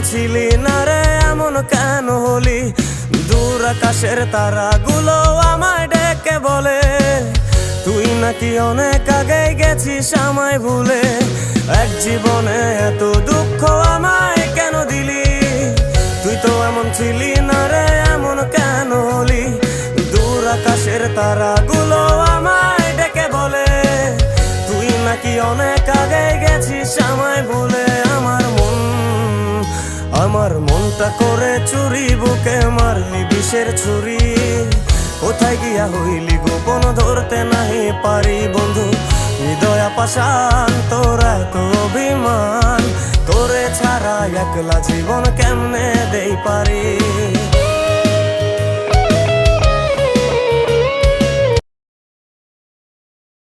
ছিলি না রে এমন কেন হলি? দূর আকাশের তারাগুলো আমায় ডেকে বলে তুই নাকি অনেক আগে গেছিস আমায় ভুলে। এক জীবনে এত দুঃখ আমায় কেন দিলি? তুই তো এমন ছিলি না রে এমন কেন হলি? দূর আকাশের তারাগুলো আমায় ডেকে বলে তুই নাকি অনেক আগে গেছিস আমায় ভুলে। আমার মনটা করে চুরি, বুকে মারলি বিষের ছুরি। কোথায় গিয়া হইলি গোপন ধরতে নাহি পারি বন্ধু। হৃদয় পাষাণ তোর এত অভিমান, তোরে ছাড়া একলা জীবন কেমনে দেই পারি।